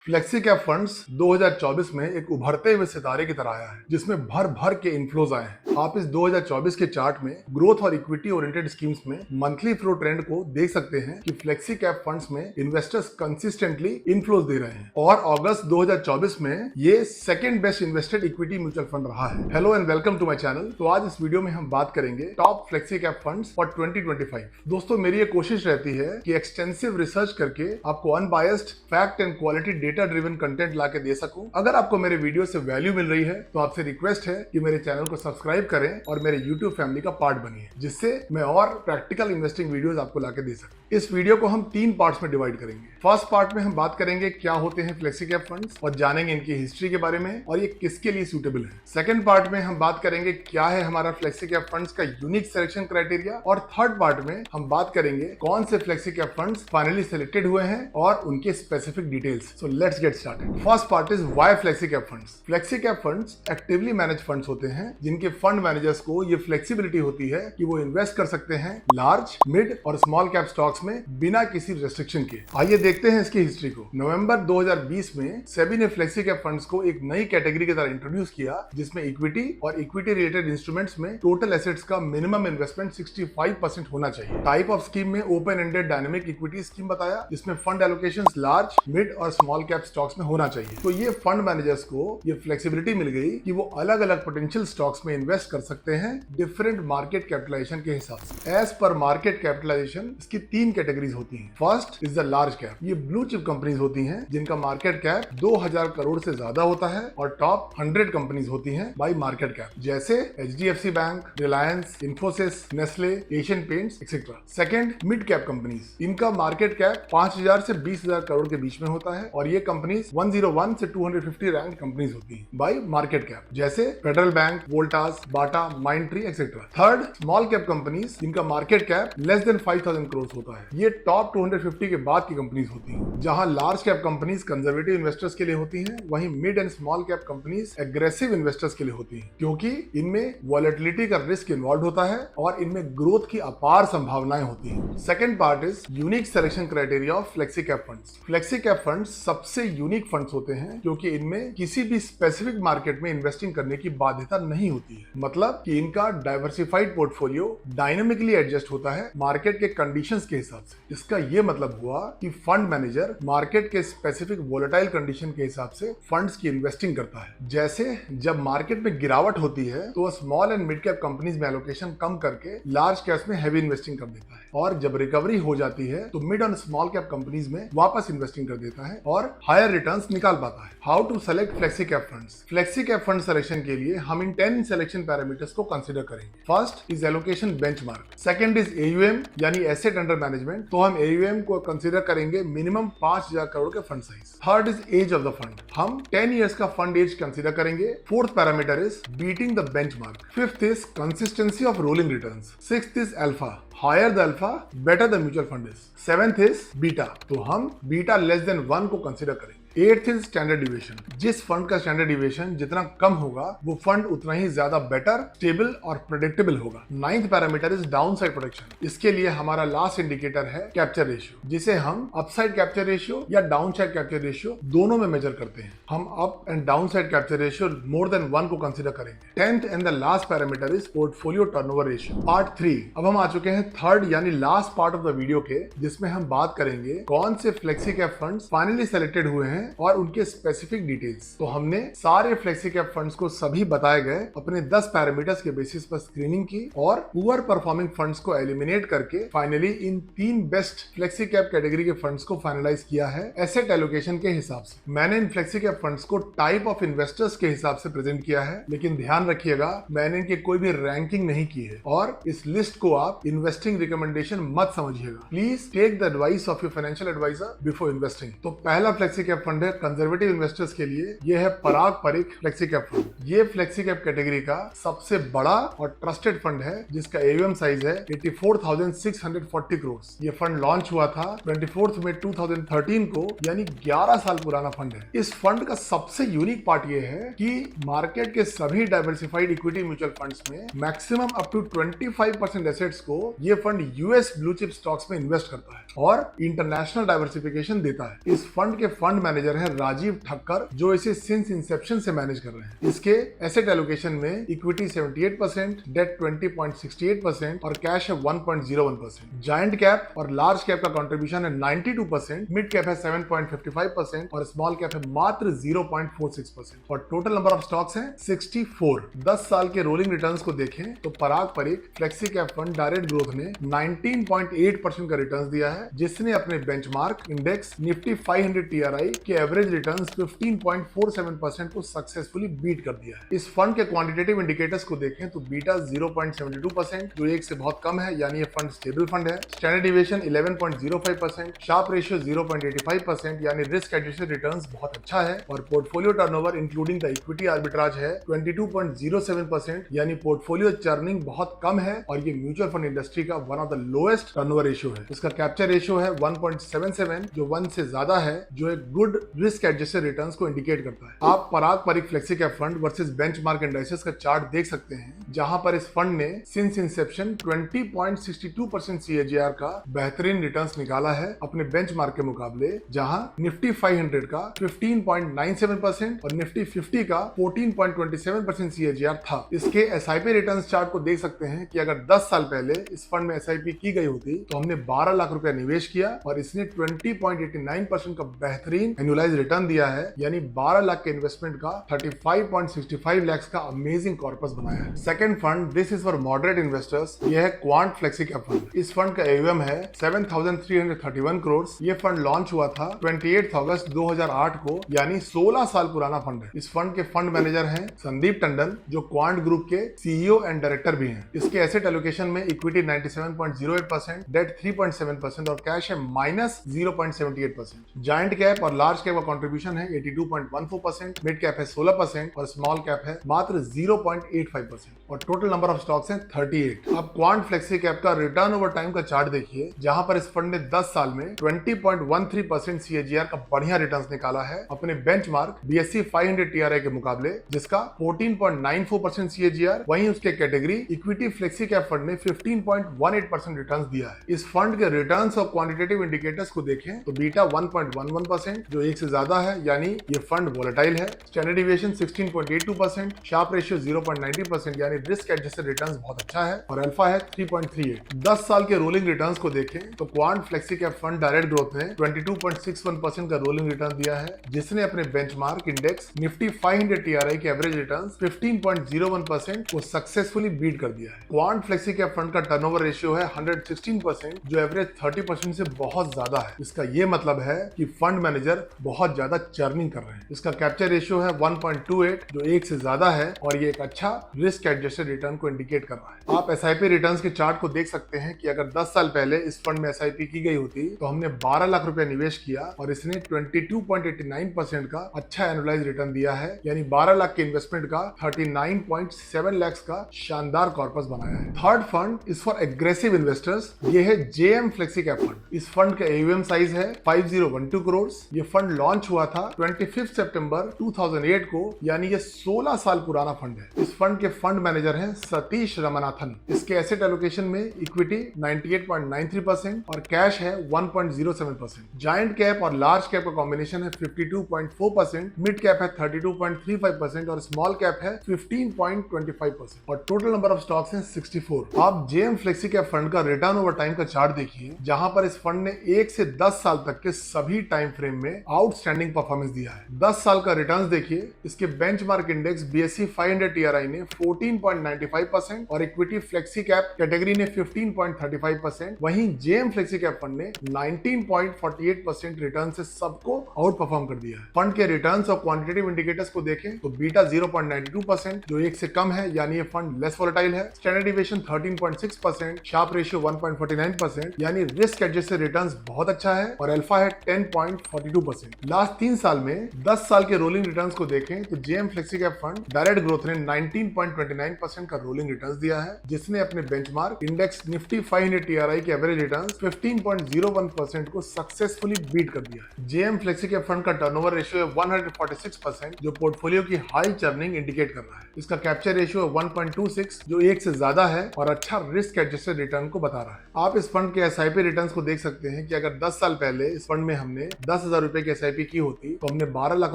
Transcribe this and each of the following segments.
Flexi cap funds 2024 में एक उभरते हुए सितारे की तरह आया है जिसमें भर भर के इनफ्लोज आए हैं। आप इस 2024 के चार्ट में ग्रोथ और इक्विटी ओरिएंटेड स्कीम्स में मंथली फ्लो ट्रेंड को देख सकते हैं कि फ्लेक्सी कैप फंड्स में इन्वेस्टर्स कंसिस्टेंटली इनफ्लोज दे रहे हैं और अगस्त 2024 में ये second best invested equity mutual fund रहा है। Hello and welcome to my channel. तो आज इस वीडियो में हम बात करेंगे top flexi cap funds for 2025। दोस्तों, मेरी ये कोशिश रहती है कि एक्सटेंसिव रिसर्च करके आपको unbiased fact and quality data driven content ला के दे सकूं। अगर आपको मेरे वीडियो से वैल्यू मिल रही है तो आपसे रिक्वेस्ट है कि मेरे चैनल को सब्सक्राइब करें और मेरे यूट्यूब फैमिली का पार्ट बनिए, जिससे मैं और प्रैक्टिकल इन्वेस्टिंग वीडियोस आपको ला के दे सकूं। इस वीडियो को हम 3 पार्ट्स में डिवाइड करेंगे। फर्स्ट पार्ट में हम बात करेंगे क्या होते हैं फ्लेक्सी कैप फंड्स और जानेंगे इनकी हिस्ट्री के बारे में और ये किसके लिए सूटेबल है। सेकंड पार्ट में हम बात करेंगे क्या है हमारा फ्लेक्सी कैप फंड्स का यूनिक सिलेक्शन क्राइटेरिया और थर्ड पार्ट में हम बात करेंगे कौन से flexi cap funds finally selected हुए हैं और उनके specific details. So let's get started. First part is why flexi cap funds. Flexi cap funds actively manage funds होते हैं जिनके फंड मैनेजर्स को ये फ्लेक्सिबिलिटी होती है कि वो इन्वेस्ट कर सकते हैं लार्ज, मिड और स्मॉल कैप स्टॉक्स में बिना किसी रेस्ट्रिक्शन के। आइए देखते हैं इसकी हिस्ट्री को। नवंबर 2020 में सेबी ने फ्लेक्सी कैप फंड्स को एक नई कैटेगरी की तरह इंट्रोड्यूस किया जिसमें इक्विटी और इक्विटी रिलेटेड इंस्ट्रूमेंट्स में टोटल एसेट्स का मिनिमम इन्वेस्टमेंट 65% होना चाहिए। टाइप ऑफ स्कीम में open ended dynamic equity scheme बताया जिसमें फंड एलोकेशंस लार्ज, मिड और स्मॉल कैप स्टॉक्स में होना चाहिए। तो ये फंड मैनेजर्स को ये फ्लेक्सिबिलिटी मिल गई कि वो अलग अलग पोटेंशियल स्टॉक्स में इन्वेस्ट कर सकते हैं डिफरेंट मार्केट कैपिटलाइजेशन के हिसाब से। एज पर मार्केट कैपिटलाइजेशन इसकी 3 कैटेगरीज होती हैं। First is the large cap. ये ब्लू चिप कंपनीज होती हैं जिनका मार्केट कैप 2000 करोड़ से ज्यादा होता है और टॉप 100 कंपनीज होती हैं बाय मार्केट कैप, जैसे HDFC bank, Reliance, Infosys, Nestle, Asian paints etcetera. Second, mid cap companies. इनका मार्केट कैप 5000 से 20000 करोड़ के बीच में होता है और ये कंपनीज 101 से 250 रैंक कंपनीज होती हैं बाय मार्केट कैप, जैसे Federal Bank, Voltas, Bata, Mindtree etcetera. Third, small cap companies जिनका market cap less than 5000 crore होता है। ये टॉप 250 के बाद की कंपनीज होती हैं। जहां large cap companies conservative investors के लिए होती हैं, वहीं mid and small cap companies aggressive investors के लिए होती हैं, क्योंकि इनमें वॉलेटिलिटी का रिस्क इन्वॉल्व होता है और इनमें ग्रोथ की अपार संभावनाएं होती हैं। Second part is unique selection criteria of flexi cap funds. Flexi cap funds सबसे यूनिक फंड्स होते हैं क्योंकि इनमें किसी भी स्पेसिफिक मार्केट में इन्वेस्टिंग करने की बाध्यता नहीं होती है। मतलब कि इनका डाइवर्सिफाइड पोर्टफोलियो डायनामिकली एडजस्ट होता है मार्केट के कंडीशंस के हिसाब से। इसका यह मतलब हुआ कि फंड मैनेजर मार्केट के स्पेसिफिक वोलेटाइल कंडीशन के हिसाब से फंड्स की इन्वेस्टिंग करता है। जैसे जब मार्केट में गिरावट होती है तो small and mid cap companies में एलोकेशन कम करके लार्ज कैप्स में हैवी इन्वेस्टिंग कर देता है और जब रिकवरी हो जाती है तो मिड और स्मॉल कैप कंपनीज में वापस इन्वेस्टिंग कर देता है और हायर रिटर्न्स निकाल पाता है। How to select flexi cap funds. Flexi cap fund selection के लिए हम इन 10 सिलेक्शन पैरामीटर्स को कंसीडर करेंगे। First is allocation benchmark. Second is AUM यानी एसेट अंडर मैनेजमेंट, तो हम AUM को कंसीडर करेंगे मिनिमम 5000 करोड़ के fund size. Third is age of the fund, हम 10 इयर्स का फंड एज कंसीडर करेंगे। Fourth parameter is beating the benchmark. Fifth is consistency of rolling returns. Sixth is alpha, higher the alpha better the mutual fund is. Seventh is beta, तो हम beta less than 1 को consider करेंगे। 8th is standard deviation. जिस fund का standard deviation जितना कम होगा वो fund उतना ही ज्यादा बेटर, स्टेबल और प्रेडिक्टेबल होगा। 9th parameter is down side protection. इसके लिए हमारा लास्ट इंडिकेटर है कैप्चर रेशियो, जिसे हम अपसाइड कैप्चर रेशियो या डाउन साइड कैप्चर रेशियो दोनों में मेजर करते हैं। हम up and down side capture ratio more than 1 को कंसीडर करेंगे। 10th and the last parameter is portfolio turnover ratio. Part 3। अब हम आ चुके हैं थर्ड यानी last part of the video के, जिसमें हम बात करेंगे कौन से flexi cap funds finally selected हुए हैं और उनके स्पेसिफिक डिटेल्स। तो हमने सारे फ्लेक्सी कैप फंड्स को सभी बताए गए अपने 10 पैरामीटर्स के बेसिस पर स्क्रीनिंग की और पुअर परफॉर्मिंग फंड्स को एलिमिनेट करके finally in 3 best flexi cap category के फंड्स को फाइनलाइज किया है एसेट एलोकेशन के हिसाब से। मैंने इन फ्लेक्सी कैप फंड्स को टाइप ऑफ इन्वेस्टर्स के हिसाब से प्रेजेंट किया है, लेकिन ध्यान रखिएगा मैंने इनकी कोई भी रैंकिंग नहीं की है और इस लिस्ट को आप इन्वेस्टिंग रिकमेंडेशन मत समझिएगा। Please take the advice of your financial advisor before investing. तो पहला फ्लेक्सी कैप फंड है कंजर्वेटिव इन्वेस्टर्स के लिए, यह है Parag Parikh flexi cap fund. ये फ्लेक्सी कैप कैटेगरी का सबसे बड़ा और ट्रस्टेड फंड है जिसका AUM साइज है 84,640 करोड़। ये फंड लॉन्च हुआ था 24 मई 2013 को, यानी 11 साल पुराना फंड है। इस फंड का सबसे यूनिक पार्ट ये है कि मार्केट के सभी डाइवर्सिफाइड इक्विटी म्यूचुअल फंड्स में मैक्सिमम अप टू 25% एसेट्स को ये fund US blue chip stocks में इन्वेस्ट करता है और इंटरनेशनल डाइवर्सिफिकेशन देता है। इस फंड के फंड मैनेजर मैनेजर है राजीव ठक्कर, जो इसे सिंस इंसेप्शन से मैनेज कर रहे हैं। इसके एसेट एलोकेशन में इक्विटी 78%, डेट 20.68% और कैश है 1.01%। जायंट कैप और लार्ज कैप का कंट्रीब्यूशन है 92%, मिड कैप है 7.55% और स्मॉल कैप है मात्र 0.46%। और टोटल नंबर ऑफ स्टॉक्स हैं 64। 10 साल के रोलिंग रिटर्न्स को देखें तो Parag Parikh flexi cap fund direct growth ने 19.8% का रिटर्न्स दिया है, जिसने अपने बेंचमार्क इंडेक्स निफ्टी 500 टीआरआई के एवरेज रिटर्न्स 15.47% को सक्सेसफुली बीट कर दिया है। इस फंड के क्वांटिटेटिव इंडिकेटर्स को देखें तो बीटा 0.72%, जो 1 से बहुत कम है, यानी ये फंड स्टेबल फंड है। स्टैंडर्ड डिविएशन 11.05%, शार्प रेशियो 0.85%, यानी रिस्क एडजस्टेड रिटर्न्स बहुत अच्छा है। और portfolio turnover including the equity arbitrage है 22.07%, यानी पोर्टफोलियो चर्निंग बहुत कम है और ये म्यूचुअल फंड इंडस्ट्री का one of the lowest turnover ratio है। इसका कैप्चर रेशियो है 1.77, जो 1 से ज्यादा है, जो एक गुड रिस्क एडजस्टेड रिटर्न्स को इंडिकेट करता है। आप Parag Parikh flexi cap fund versus benchmark indices का चार्ट देख सकते हैं, जहां पर इस फंड ने सिंस इंसेप्शन 20.62% CAGR का बेहतरीन रिटर्न्स निकाला है अपने बेंचमार्क के मुकाबले, जहां निफ्टी 500 का 15.97% और निफ्टी 50 का 14.27% CAGR था। इसके SIP रिटर्न्स चार्ट को देख सकते हैं कि अगर 10 साल पहले इस फंड में SIP की गई होती तो हमने 12 लाख रुपया निवेश किया और इसने 20.89% का बेहतरीन एनुअलाइज रिटर्न दिया है, यानी 12 लाख के इन्वेस्टमेंट का 35.65 लाख का अमेजिंग कॉर्पस बनाया है। Second fund, this is for moderate investors, ये है क्वांट फ्लेक्सी कैप फंड। इस फंड का AUM है 7,331 करोड़। ये फंड लॉन्च हुआ था 28 अगस्त 2008 को, यानी 16 साल पुराना फंड है। इस फंड के फंड मैनेजर हैं संदीप टंडन, जो क्वांट ग्रुप के CEO एंड डायरेक्टर भी हैं। इसके एसेट एलोकेशन में इक्विटी 97.08%, डेट 3.7% और कैश है -0.78%। जायंट कैप और लार्ज कैप का कंट्रीब्यूशन है 82.14%, मिड कैप है 16% और स्मॉल कैप है मात्र 0.85%। और टोटल नंबर ऑफ स्टॉक्स हैं 38। अब क्वांट फ्लेक्सी कैप का रिटर्न ओवर टाइम का चार्ट देखिए, जहां पर इस फंड ने 10 साल में 20.13% CAGR का बढ़िया रिटर्न्स निकाला है अपने बेंचमार्क BSE 500 TRI के मुकाबले, जिसका 14.94% CAGR। वहीं उसके category equity flexi cap fund ने 15.18% रिटर्न्स दिया है। इस फंड के रिटर्न्स और क्वांटिटेटिव इंडिकेटर्स को देखें तो बीटा 1.11%, जो 1 से ज्यादा है, यानी ये फंड वोलेटाइल है। स्टैंडर्ड डिविएशन 16.82%, शार्प रेशियो 0.90%, यानी रिस्क एडजस्टेड रिटर्न्स बहुत अच्छा है। और अल्फा है 3.38। 10 साल के रोलिंग रिटर्न्स को देखें तो quant flexi cap fund direct growth ने 22.61% का रोलिंग रिटर्न दिया है, जिसने अपने बेंचमार्क इंडेक्स निफ्टी 500 TRI के एवरेज रिटर्न्स 15.01% को सक्सेसफुली बीट कर दिया है। क्वांट फ्लेक्सी कैप फंड का टर्नओवर रेशियो है 116%, जो एवरेज 30% से बहुत ज्यादा है। इसका ये मतलब है कि फंड मैनेजर बहुत ज्यादा चर्निंग कर रहे हैं। इसका कैप्चर रेशियो है 1.28, जो 1 से ज्यादा है और ये एक अच्छा रिस्क एडजस्टेड रिटर्न को इंडिकेट कर रहा है। आप SIP रिटर्न्स के चार्ट को देख सकते हैं कि अगर 10 साल पहले इस फंड में SIP की गई होती तो हमने 12 लाख रुपया निवेश किया और इसने 22.89% का अच्छा एनुअलाइज रिटर्न दिया है, यानी 12 लाख के इन्वेस्टमेंट का 39.7 लाख का शानदार कॉर्पस बनाया है। Third fund is for aggressive investors, ये है JM फ्लेक्सी कैप फंड। इस फंड का AUM साइज है 5012 करोड़। ये फंड लॉन्च हुआ था 25 सितंबर 2008 को, यानी ये 16 साल पुराना फंड है। इस फंड के फंड मैनेजर हैं सतीश रमनाथन। इसके एसेट एलोकेशन में इक्विटी 98.93% और कैश है 1.07%। जायंट कैप और लार्ज कैप का कॉम्बिनेशन है 52.4%, मिड कैप है 32.35% और स्मॉल कैप है 15.25%। और टोटल नंबर ऑफ स्टॉक्स हैं 64। आप JM फ्लेक्सी कैप फंड का रिटर्न ओवर टाइम का चार्ट देखिए, जहां पर इस फंड ने 1 से 10 साल तक के सभी टाइम फ्रेम में आउटस्टैंडिंग परफॉर्मेंस दिया है। 10 साल का रिटर्न्स देखिए, इसके बेंचमार्क इंडेक्स BSE 500 TRI ने 14.95% और इक्विटी फ्लेक्सी कैप कैटेगरी ने 15.35%। वहीं JM फ्लेक्सी कैप फंड ने 19.48% रिटर्न से सबको आउट परफॉर्म कर दिया है। फंड के रिटर्न्स और क्वांटिटेटिव इंडिकेटर्स को देखें तो बीटा 0.92%, जो 1 से कम है, यानी ये फंड लेस वोलेटाइल है। स्टैंडर्ड डिविएशन 13.6%, शार्प रेशियो 1.49%, यानी रिस्क एडजस्टेड रिटर्न्स बहुत अच्छा है। और अल्फा है 10.42%। लास्ट 3 साल में 10 साल के रोलिंग रिटर्न्स को देखें तो JM flexi cap fund direct growth ने 19.29%, 9% का रोलिंग रिटर्न्स दिया है, जिसने अपने बेंचमार्क इंडेक्स निफ्टी 500 टीआरआई के एवरेज रिटर्न्स 15.01% को सक्सेसफुली बीट कर दिया है। जेएम फ्लेक्सी के फंड का टर्नओवर रेशियो है 146%, जो पोर्टफोलियो की हाई चर्निंग इंडिकेट कर रहा है। इसका कैप्चर रेशियो है 1.26, जो 1 से ज्यादा है और अच्छा रिस्क एडजस्टेड रिटर्न को बता रहा है। आप इस फंड के एसआईपी रिटर्न्स को देख सकते हैं कि अगर 10 साल पहले इस फंड में हमने 10,000 रुपए की एसआईपी की होती तो हमने 12 लाख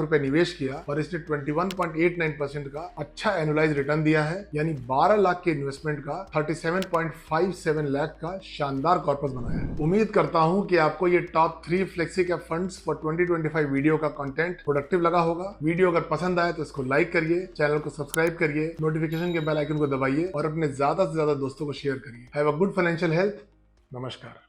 रुपए निवेश किया और इसने 21.89% का अच्छा एनुअलाइज रिटर्न दिया है, यानी 12 लाख के इन्वेस्टमेंट का 37.57 लाख का शानदार कॉर्पस बनाया है। उम्मीद करता हूं कि आपको ये top 3 flexi cap funds for 2025 video का कंटेंट प्रोडक्टिव लगा होगा। वीडियो अगर पसंद आए तो इसको लाइक करिए, चैनल को सब्सक्राइब करिए, नोटिफिकेशन के बेल आइकन को दबाइए और अपने ज्यादा से ज्यादा दोस्तों को शेयर करिए। Have a good financial health. नमस्कार।